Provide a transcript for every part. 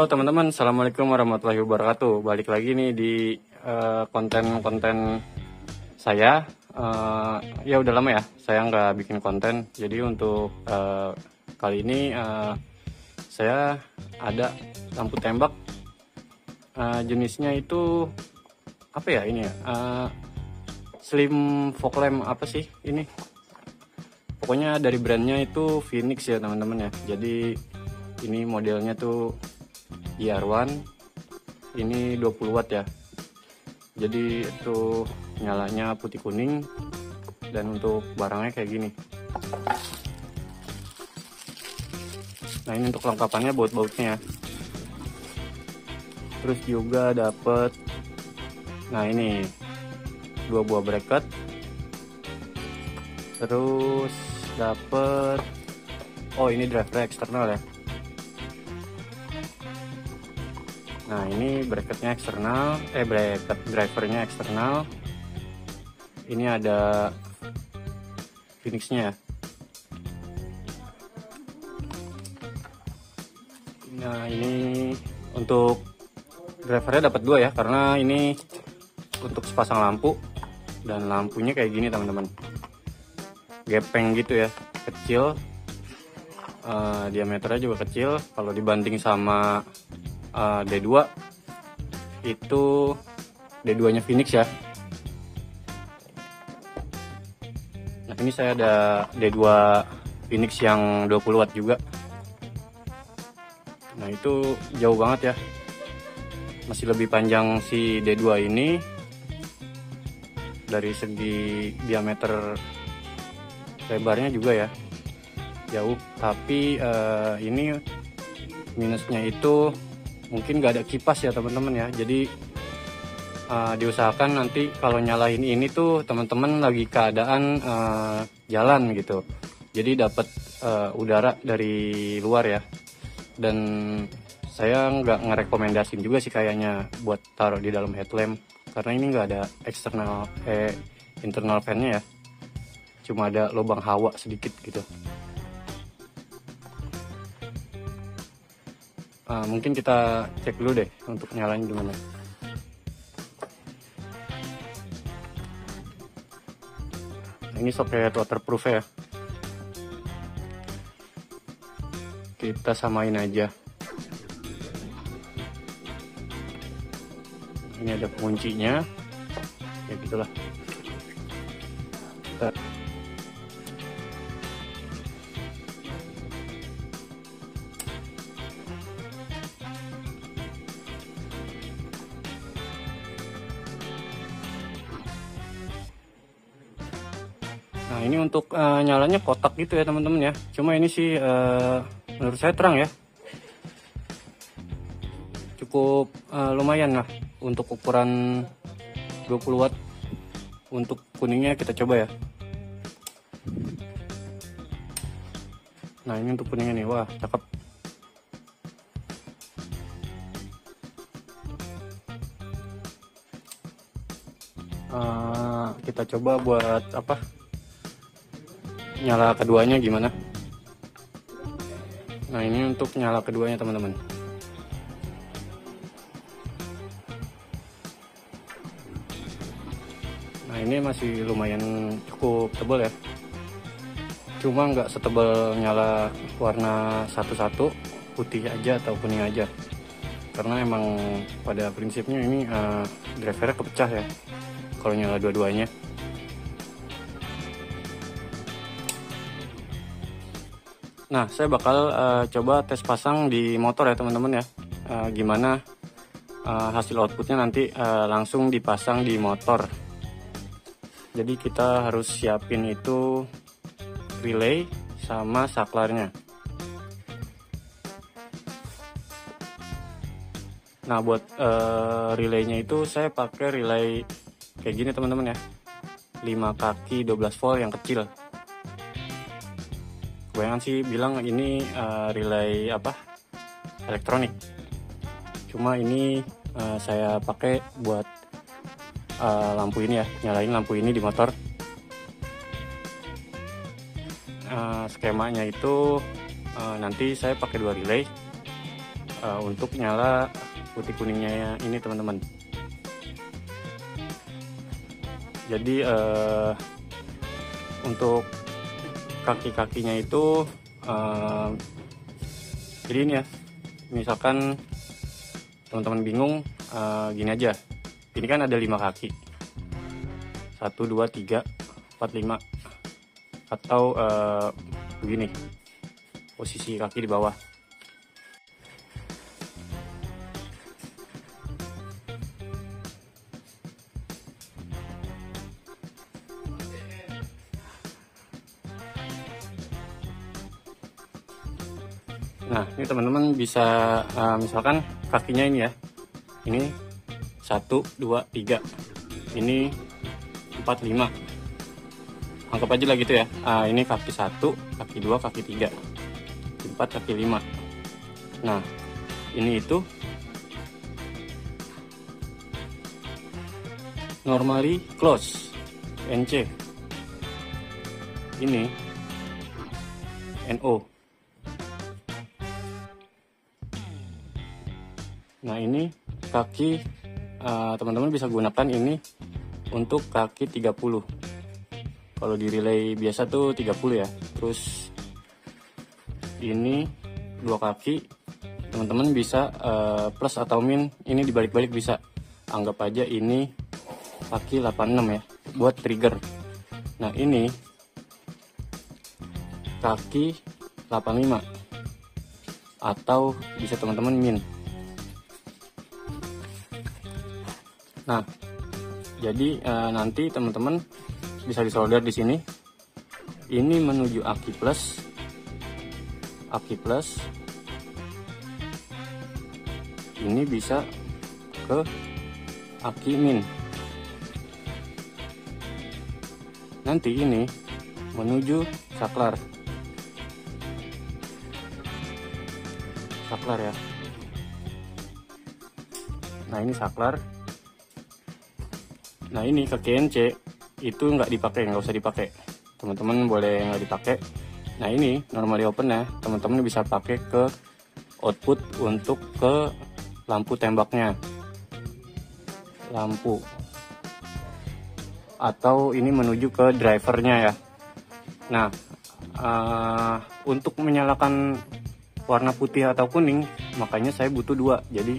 Halo teman-teman, Assalamualaikum warahmatullahi wabarakatuh. Balik lagi nih di konten-konten saya. Ya udah lama ya, saya nggak bikin konten. Jadi untuk kali ini saya ada lampu tembak. Jenisnya itu apa ya ini ya? Slim fog lamp apa sih ini? Pokoknya dari brandnya itu Phoenix ya teman-teman ya. Jadi ini modelnya tuh GR1, ini 20 watt ya. Jadi itu nyalanya putih kuning, dan untuk barangnya kayak gini. Nah ini untuk lengkapannya baut-bautnya. Terus juga dapet, nah ini 2 buah bracket. Terus dapet, oh ini driver eksternal ya. Nah ini bracketnya eksternal, bracket drivernya eksternal. Ini ada Phoenixnya. Nah ini untuk drivernya dapat 2 ya, karena ini untuk sepasang lampu, dan lampunya kayak gini teman-teman, gepeng gitu ya, kecil, diameternya juga kecil. Kalau dibanding sama D2 itu D2 nya Phoenix ya. Nah ini saya ada D2 Phoenix yang 20 watt juga. Nah itu jauh banget ya, masih lebih panjang si D2 ini dari segi diameter, lebarnya juga ya jauh. Tapi ini minusnya itu mungkin gak ada kipas ya teman-teman ya. Jadi diusahakan nanti kalau nyalain ini tuh teman-teman lagi keadaan jalan gitu, jadi dapat udara dari luar ya. Dan saya nggak ngerekomendasin juga sih kayaknya buat taruh di dalam headlamp, karena ini nggak ada eksternal internal fan-nya ya, cuma ada lubang hawa sedikit gitu. Mungkin kita cek dulu deh untuk nyalain gimana. Nah, ini soket waterproof ya. Kita samain aja. Ini ada penguncinya, ya gitulah. Nah ini untuk nyalanya kotak gitu ya teman-teman ya. Cuma ini sih menurut saya terang ya. Cukup lumayan lah untuk ukuran 20 watt. Untuk kuningnya kita coba ya. Nah ini untuk kuningnya nih, wah cakep. Kita coba buat apa? Nyala keduanya gimana? Nah ini untuk nyala keduanya teman-teman. Nah ini masih lumayan cukup tebal ya, cuma nggak setebal nyala warna satu-satu, putih aja atau kuning aja, karena emang pada prinsipnya ini drivernya kepecah ya kalau nyala dua-duanya. Nah saya bakal coba tes pasang di motor ya teman-teman ya. Gimana hasil outputnya nanti langsung dipasang di motor. Jadi kita harus siapin itu relay sama saklarnya. Nah buat relaynya itu saya pakai relay kayak gini teman-teman ya, 5 kaki 12 volt yang kecil. Kebanyakan sih bilang ini relay apa, elektronik. Cuma ini saya pakai buat lampu ini ya, nyalain lampu ini di motor. Skemanya itu nanti saya pakai 2 relay. untuk nyala putih kuningnya ini teman-teman. Jadi untuk kaki-kakinya itu jadi ini ya, misalkan teman-teman bingung, gini aja, ini kan ada 5 kaki, 1, 2, 3, 4, 5, atau begini posisi kaki di bawah. Nah, ini teman-teman bisa misalkan kakinya ini ya, ini 1, 2, 3, ini 4, 5, anggap aja lah gitu ya. Ini kaki 1, kaki 2, kaki 3, kaki 4, kaki 5. Nah, ini itu normally close, NC, ini NO. Nah, ini kaki, teman-teman bisa gunakan ini untuk kaki 30. Kalau di relay biasa tuh 30 ya. Terus ini 2 kaki, teman-teman bisa plus atau min, ini dibalik-balik bisa. Anggap aja ini kaki 86 ya, buat trigger. Nah, ini kaki 85 atau bisa teman-teman min. Nah, jadi nanti teman-teman bisa disolder di sini. Ini menuju aki plus, ini bisa ke aki min. Nanti ini menuju saklar ya. Nah, ini saklar. Nah, ini ke KNC itu nggak dipakai, nggak usah dipakai, teman-teman boleh nggak dipakai. Nah, ini normally open ya, teman-teman bisa pakai ke output untuk ke lampu tembaknya, lampu, atau ini menuju ke drivernya ya. Nah, untuk menyalakan warna putih atau kuning, makanya saya butuh 2. Jadi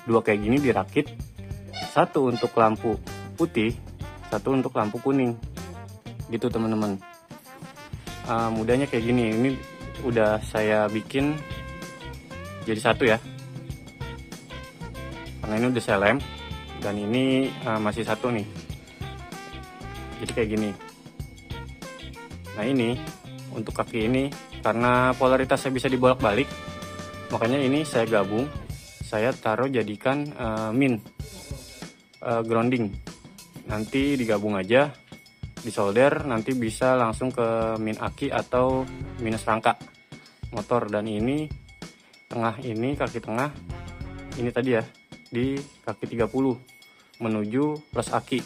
2 kayak gini dirakit, 1 untuk lampu putih, 1 untuk lampu kuning, gitu teman-teman. Mudahnya kayak gini. Ini udah saya bikin jadi 1 ya, karena ini udah saya lem, dan ini masih 1 nih, jadi kayak gini. Nah, ini untuk kaki ini, karena polaritasnya bisa dibolak-balik, makanya ini saya gabung, saya taruh jadikan min, grounding. Nanti digabung aja, disolder, nanti bisa langsung ke min aki atau minus rangka motor. Dan ini tengah, ini kaki tengah, ini tadi ya, di kaki 30 menuju plus aki.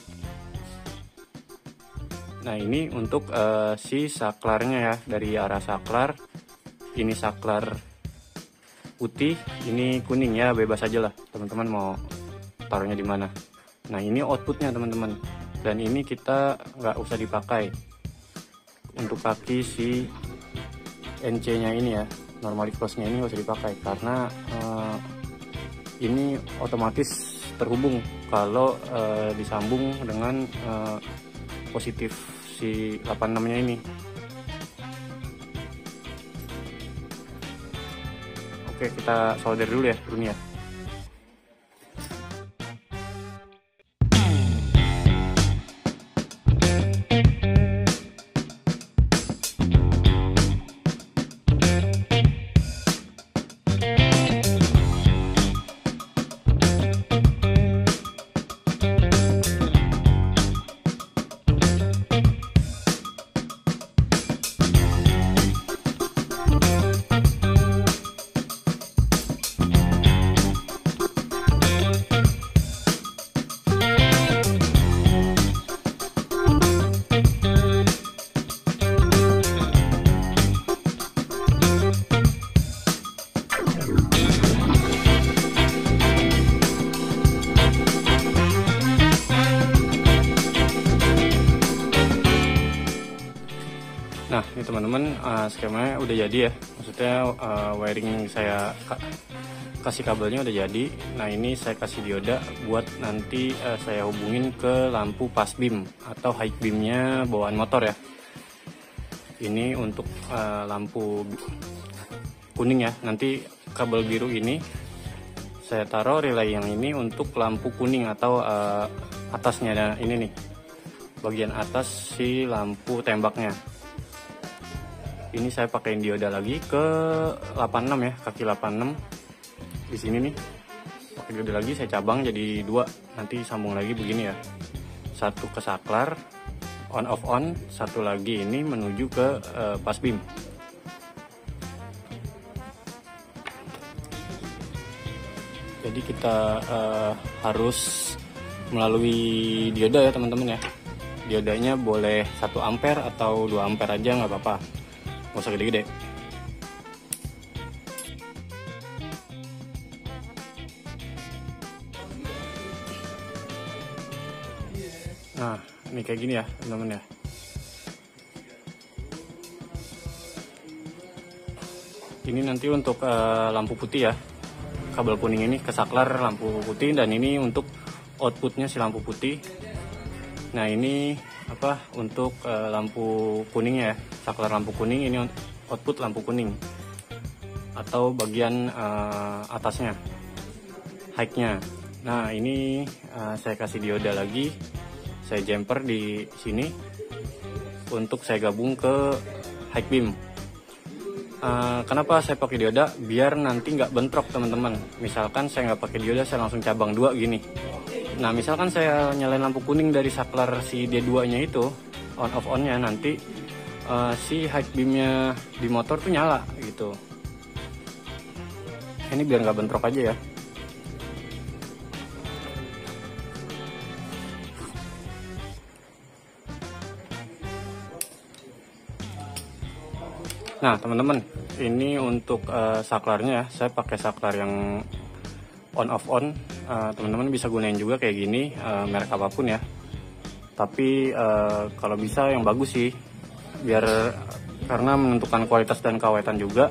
Nah, ini untuk si saklarnya ya, dari arah saklar. Ini saklar putih, ini kuning ya, bebas aja lah teman-teman mau taruhnya di mana. Nah, ini outputnya teman-teman, dan ini kita nggak usah dipakai untuk kaki si NC nya ini ya, normally close nya ini nggak usah dipakai, karena ini otomatis terhubung kalau disambung dengan positif si 86 nya ini. Oke, kita solder dulu ya ini ya. Nah ini teman-teman, skemanya udah jadi ya, maksudnya wiring saya kasih kabelnya udah jadi. Nah ini saya kasih dioda buat nanti saya hubungin ke lampu pass beam atau high beamnya bawaan motor ya. Ini untuk lampu kuning ya, nanti kabel biru ini saya taruh relay yang ini untuk lampu kuning atau atasnya. Nah ini nih bagian atas si lampu tembaknya. Ini saya pakai dioda lagi ke 86 ya, kaki 86 di sini nih. Pakai dioda lagi, saya cabang jadi 2, nanti sambung lagi begini ya. Satu ke saklar on off on, satu lagi ini menuju ke pass beam. Jadi kita harus melalui dioda ya teman-teman ya. Diodanya boleh 1 ampere atau 2 ampere aja, nggak apa-apa, nggak usah gede-gede. Nah ini kayak gini ya teman-teman ya. Ini nanti untuk lampu putih ya, kabel kuning ini ke saklar lampu putih, dan ini untuk outputnya si lampu putih. Nah ini apa untuk lampu kuningnya ya, saklar lampu kuning, ini output lampu kuning atau bagian atasnya, high-nya. Nah ini saya kasih dioda lagi, saya jumper di sini untuk saya gabung ke high beam. Kenapa saya pakai dioda? Biar nanti nggak bentrok teman-teman. Misalkan saya nggak pakai dioda, saya langsung cabang 2 gini. Nah misalkan saya nyalain lampu kuning dari saklar si D2 nya itu, on off on nya, nanti si high beamnya di motor tuh nyala gitu. Ini biar nggak bentrok aja ya. Nah teman-teman, ini untuk saklarnya ya, saya pakai saklar yang on off on. Teman-teman bisa gunain juga kayak gini, merek apapun ya. Tapi kalau bisa yang bagus sih, biar karena menentukan kualitas dan keawetan juga.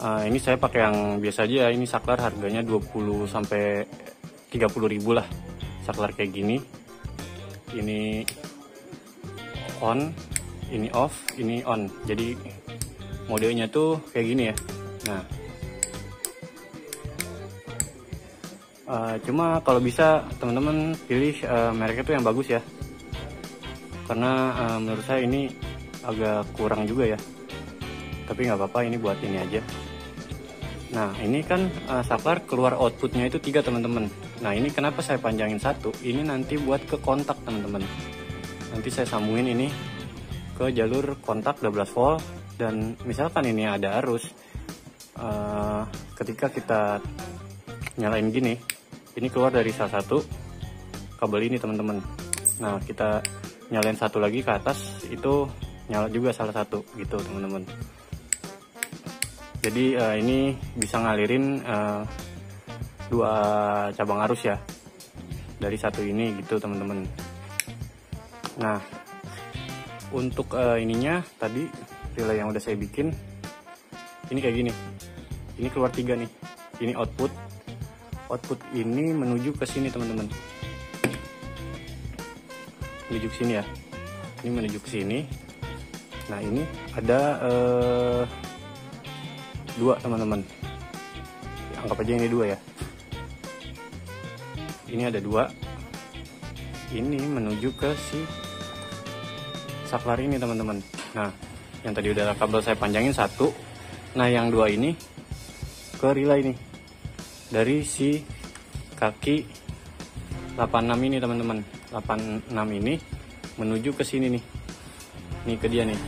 Ini saya pakai yang biasa aja ya. Ini saklar harganya 20 sampai 30 ribu lah, saklar kayak gini. Ini on, ini off, ini on. Jadi modenya tuh kayak gini ya. Nah cuma kalau bisa teman-teman pilih mereknya tuh yang bagus ya, karena menurut saya ini agak kurang juga ya. Tapi nggak apa-apa, ini buat ini aja. Nah ini kan saklar keluar outputnya itu 3 teman-teman. Nah ini kenapa saya panjangin 1, ini nanti buat ke kontak teman-teman. Nanti saya sambungin ini ke jalur kontak 12 volt, dan misalkan ini ada arus, ketika kita nyalain gini, ini keluar dari salah satu kabel ini teman-teman. Nah kita nyalain satu lagi ke atas, itu nyala juga salah satu gitu teman-teman. Jadi ini bisa ngalirin 2 cabang arus ya dari satu ini gitu teman-teman. Nah untuk ininya tadi relay yang udah saya bikin, ini kayak gini. Ini keluar 3 nih. Ini output ini menuju ke sini teman-teman, menuju ke sini ya. Ini menuju ke sini. Nah ini ada 2 teman-teman, anggap aja ini 2 ya. Ini ada 2, ini menuju ke si saklar ini teman-teman. Nah yang tadi udah kabel saya panjangin 1, nah yang 2 ini ke relay nih, dari si kaki 86 ini teman-teman. 86 ini menuju ke sini nih, nih ke dia nih.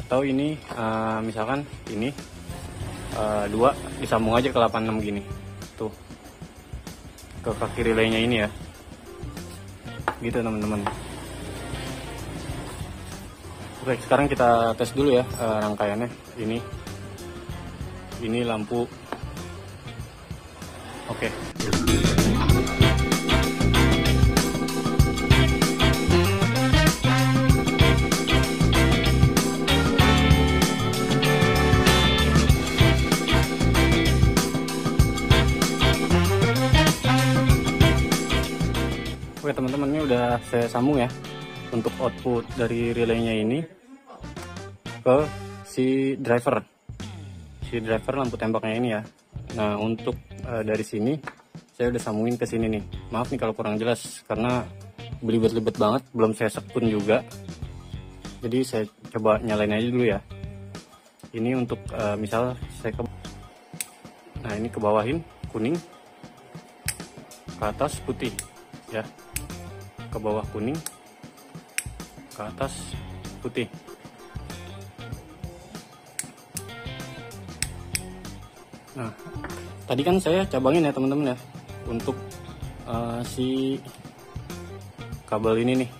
Atau ini misalkan ini 2 disambung aja ke 86 gini tuh, ke kaki relaynya ini ya, gitu teman-teman. Oke sekarang kita tes dulu ya rangkaiannya. Ini lampu. Oke. saya sambung ya untuk output dari relaynya ini ke si driver lampu tembaknya ini ya. Nah untuk dari sini saya udah sambungin ke sini nih. Maaf nih kalau kurang jelas karena belibet-libet banget, belum saya sekun juga. Jadi saya coba nyalain aja dulu ya. Ini untuk misal saya nah ini ke bawahin kuning, ke atas putih ya, ke bawah kuning, ke atas putih. Nah tadi kan saya cabangin ya teman-teman ya untuk si kabel ini nih.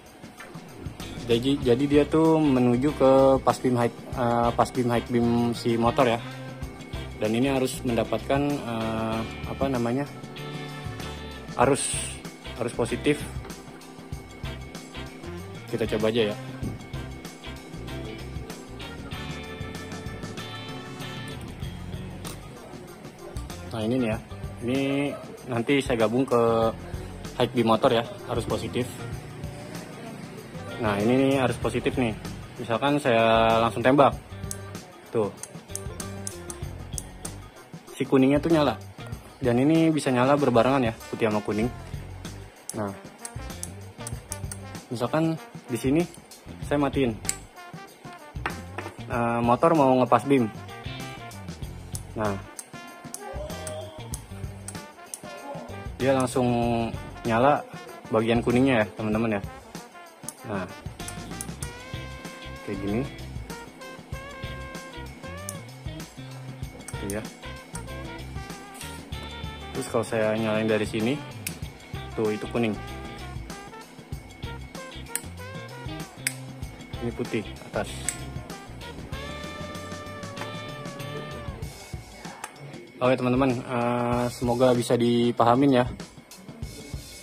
Jadi dia tuh menuju ke pas beam high beam si motor ya. Dan ini harus mendapatkan arus positif. Kita coba aja ya. Nah ini nih ya, ini nanti saya gabung ke high beam motor ya, arus positif. Nah ini nih arus positif nih, misalkan saya langsung tembak, tuh si kuningnya tuh nyala, dan ini bisa nyala berbarengan ya, putih sama kuning. Nah misalkan di sini saya matiin, motor mau ngepas beam. Nah dia langsung nyala bagian kuningnya ya teman-teman ya. Nah kayak gini ya. Terus kalau saya nyalain dari sini tuh itu kuning, ini putih atas. Oke teman-teman, semoga bisa dipahamin ya.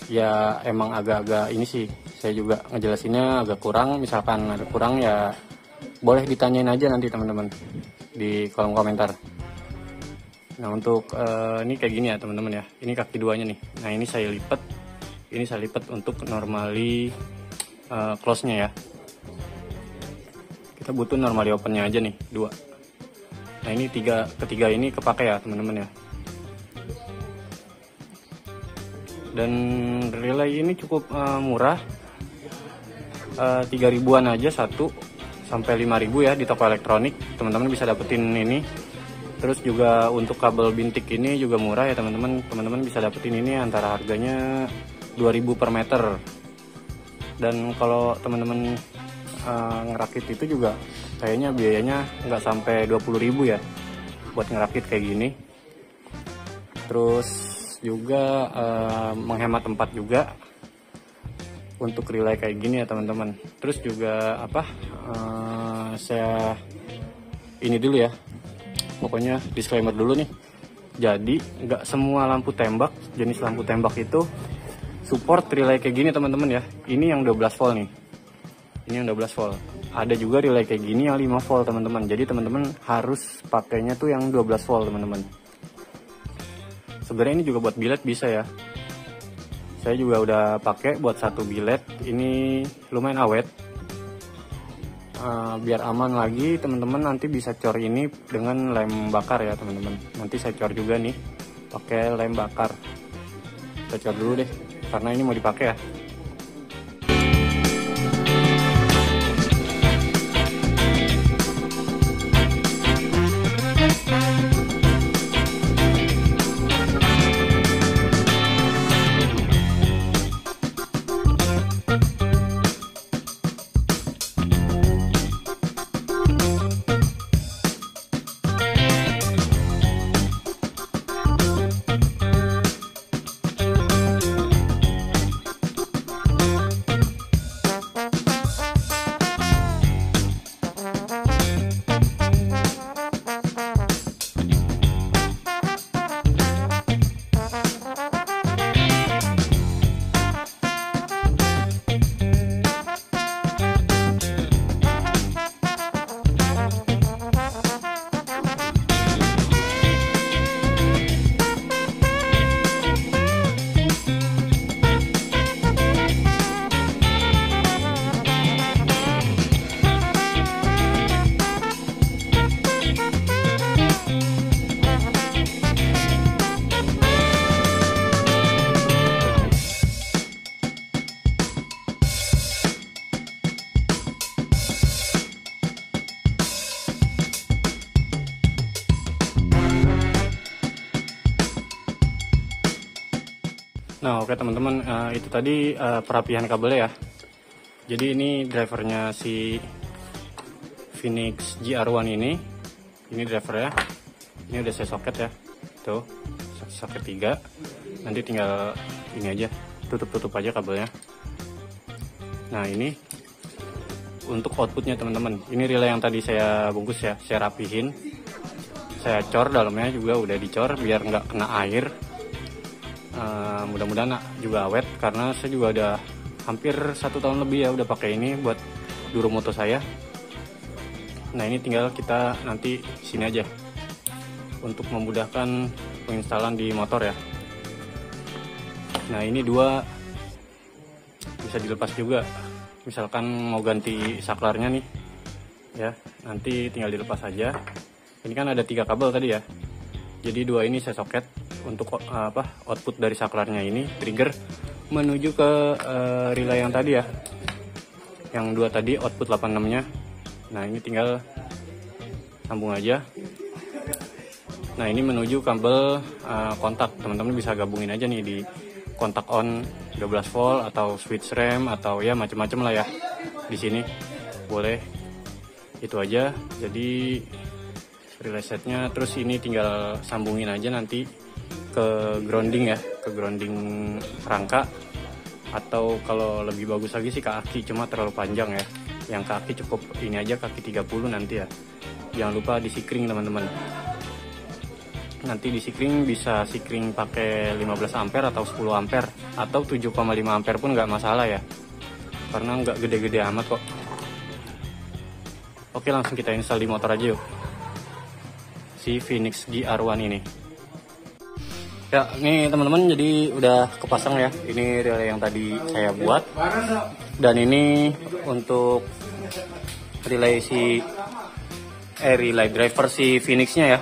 Ya emang agak-agak ini sih, saya juga ngejelasinnya agak kurang. Misalkan ada kurang ya boleh ditanyain aja nanti teman-teman di kolom komentar. Nah untuk ini kayak gini ya teman-teman ya, ini kaki duanya nih. Nah ini saya lipat untuk normally close nya ya. Kita butuh normally open nya aja nih, 2. Nah ini ketiga ini kepake ya teman-teman ya. Dan relay ini cukup murah, 3.000-an aja satu, sampai 5.000 ya di toko elektronik. Teman-teman bisa dapetin ini. Terus juga untuk kabel bintik ini juga murah ya teman-teman. Teman-teman bisa dapetin ini antara harganya 2.000 per meter. Dan kalau teman-teman ngerakit itu juga kayaknya biayanya nggak sampai 20.000 ya buat ngerakit kayak gini. Terus juga menghemat tempat juga untuk relay kayak gini ya teman-teman. Terus juga saya ini dulu ya, pokoknya disclaimer dulu nih. Jadi nggak semua jenis lampu tembak itu support relay kayak gini teman-teman ya. Ini yang 12 volt nih, ini yang 12 volt. Ada juga relay kayak gini yang 5 volt teman-teman. Jadi teman-teman harus pakainya tuh yang 12 volt teman-teman. Sebenarnya ini juga buat bilet bisa ya. Saya juga udah pakai buat satu bilet. Ini lumayan awet. Biar aman lagi teman-teman nanti bisa cor ini dengan lem bakar ya teman-teman. Nanti saya cor juga nih pakai lem bakar. Kita cor dulu deh karena ini mau dipakai ya. Nah oke teman-teman, itu tadi perapian kabelnya ya. Jadi ini drivernya si Phoenix GR1 ini drivernya. Ini udah saya soket ya, tuh soket 3. Nanti tinggal ini aja, tutup aja kabelnya. Nah ini untuk outputnya teman-teman. Ini relay yang tadi saya bungkus ya, saya rapihin, saya cor dalamnya juga udah dicor biar nggak kena air. Mudah-mudahan juga awet karena saya juga udah hampir 1 tahun lebih ya udah pakai ini buat Duromoto saya. Nah ini tinggal kita nanti sini aja untuk memudahkan penginstalan di motor ya. Nah ini 2 bisa dilepas juga, misalkan mau ganti saklarnya nih ya, nanti tinggal dilepas aja. Ini kan ada 3 kabel tadi ya, jadi 2 ini saya soket untuk output dari saklarnya ini trigger menuju ke relay yang tadi ya, yang 2 tadi output 86 nya. Nah ini tinggal sambung aja. Nah ini menuju kabel kontak, teman-teman bisa gabungin aja nih di kontak on 12 volt atau switch rem atau ya macam-macam lah ya di sini boleh. Itu aja jadi relay setnya. Terus ini tinggal sambungin aja nanti ke grounding ya, ke grounding rangka, atau kalau lebih bagus lagi sih ke aki, cuma terlalu panjang ya. Yang ke aki cukup ini aja, kaki 30 nanti ya. Jangan lupa di sikring teman-teman. Nanti di sikring bisa sikring pakai 15 ampere atau 10 ampere atau 7,5 ampere pun nggak masalah ya, karena nggak gede-gede amat kok. Oke langsung kita install di motor aja yuk, si Phoenix GR1 ini. Ya ini teman-teman jadi udah kepasang ya, ini relay yang tadi saya buat, dan ini untuk relay relay driver si Phoenix-nya ya.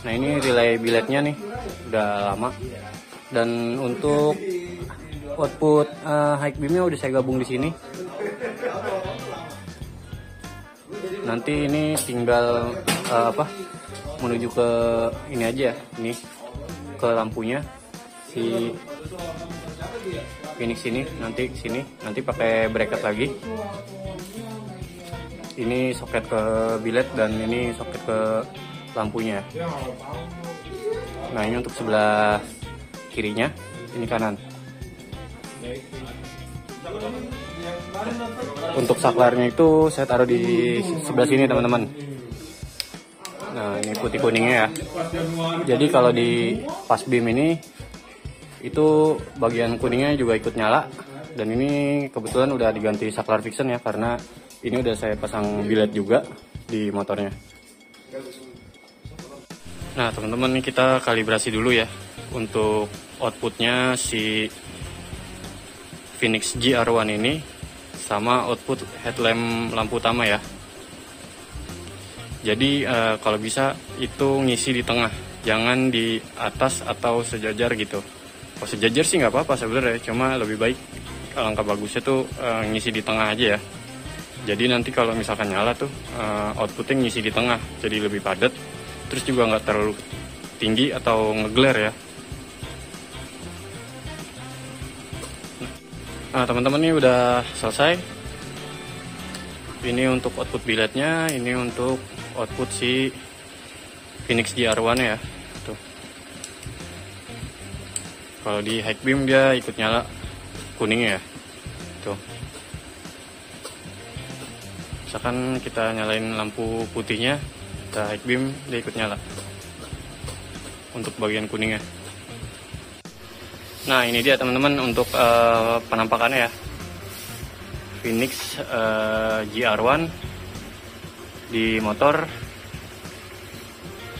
Nah ini relay biletnya nih udah lama, dan untuk output high beamnya udah saya gabung di sini. Nanti ini tinggal menuju ke ini aja nih, ke lampunya si Phoenix ini, nanti sini nanti pakai bracket lagi. Ini soket ke bilet dan ini soket ke lampunya. Nah ini untuk sebelah kirinya, ini kanan. Untuk saklarnya itu saya taruh di sebelah sini teman-teman. Nah ini putih kuningnya ya. Jadi kalau di pas beam ini itu bagian kuningnya juga ikut nyala, dan ini kebetulan udah diganti saklar fiction ya, karena ini udah saya pasang bilet juga di motornya. Nah teman-teman, ini kita kalibrasi dulu ya untuk outputnya si Phoenix GR1 ini sama output headlamp lampu utama ya. Jadi kalau bisa itu ngisi di tengah, jangan di atas atau sejajar gitu. Kalau sejajar sih nggak apa-apa sebenarnya, cuma lebih baik alangkah bagusnya tuh ngisi di tengah aja ya. Jadi nanti kalau misalkan nyala tuh outputnya ngisi di tengah, jadi lebih padat, terus juga nggak terlalu tinggi atau ngeglare ya. Nah teman-teman, ini udah selesai. Ini untuk output biletnya, ini untuk output si Phoenix GR1 ya. Tuh. Kalau di high beam dia ikut nyala kuningnya ya. Tuh. Misalkan kita nyalain lampu putihnya, kita high beam dia ikut nyala untuk bagian kuningnya. Nah ini dia teman-teman untuk penampakannya ya. Phoenix GR1 di motor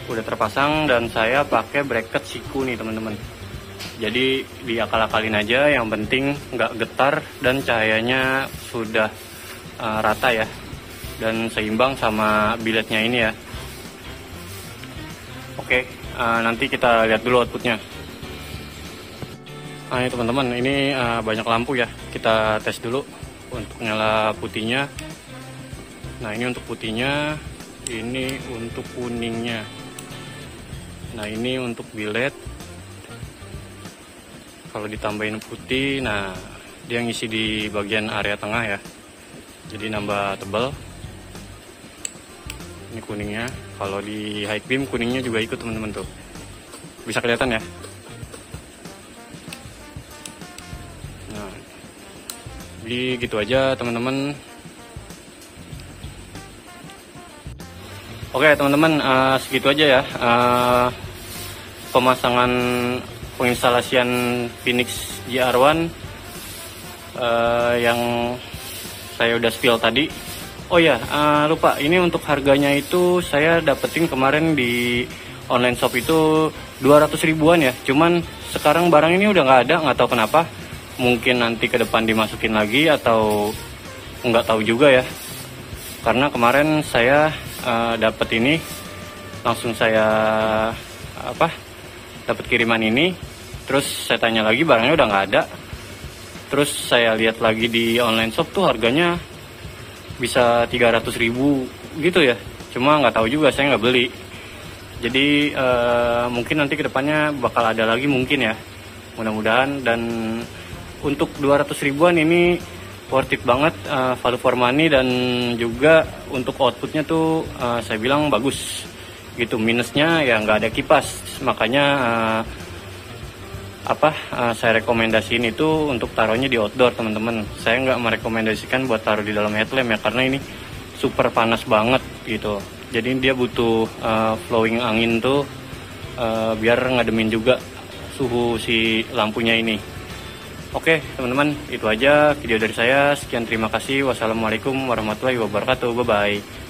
udah terpasang, dan saya pakai bracket siku nih teman-teman. Jadi diakal-akalin aja, yang penting nggak getar dan cahayanya sudah rata ya, dan seimbang sama biletnya ini ya. Oke, nanti kita lihat dulu outputnya. Nah ini teman-teman, ini banyak lampu ya, kita tes dulu untuk nyala putihnya. Nah ini untuk putihnya, ini untuk kuningnya. Nah ini untuk bilet. kalau ditambahin putih, nah dia ngisi di bagian area tengah ya, jadi nambah tebal. Ini kuningnya, kalau di high beam kuningnya juga ikut teman-teman tuh, bisa kelihatan ya. Nah, jadi gitu aja teman-teman. Oke teman-teman, segitu aja ya pemasangan penginstalasian Phoenix GR1 yang saya udah spill tadi. Oh ya, lupa, ini untuk harganya itu saya dapetin kemarin di online shop itu 200 ribuan ya. Cuman sekarang barang ini udah nggak ada, nggak tahu kenapa. Mungkin nanti ke depan dimasukin lagi atau nggak tahu juga ya. Karena kemarin saya dapat ini, langsung saya dapat kiriman ini, terus saya tanya lagi barangnya udah nggak ada. Terus saya lihat lagi di online shop tuh harganya bisa 300 ribu gitu ya, cuma nggak tahu juga, saya nggak beli. Jadi mungkin nanti kedepannya bakal ada lagi mungkin ya, mudah-mudahan. Dan untuk 200 ribuan ini worth it banget, value for money, dan juga untuk outputnya tuh saya bilang bagus gitu. Minusnya ya nggak ada kipas, makanya saya rekomendasiin itu untuk taruhnya di outdoor teman-teman. Saya nggak merekomendasikan buat taruh di dalam headlamp ya, karena ini super panas banget gitu. Jadi dia butuh flowing angin tuh biar ngademin juga suhu si lampunya ini. Oke teman-teman, itu aja video dari saya. Sekian, terima kasih. Wassalamualaikum warahmatullahi wabarakatuh. Bye-bye.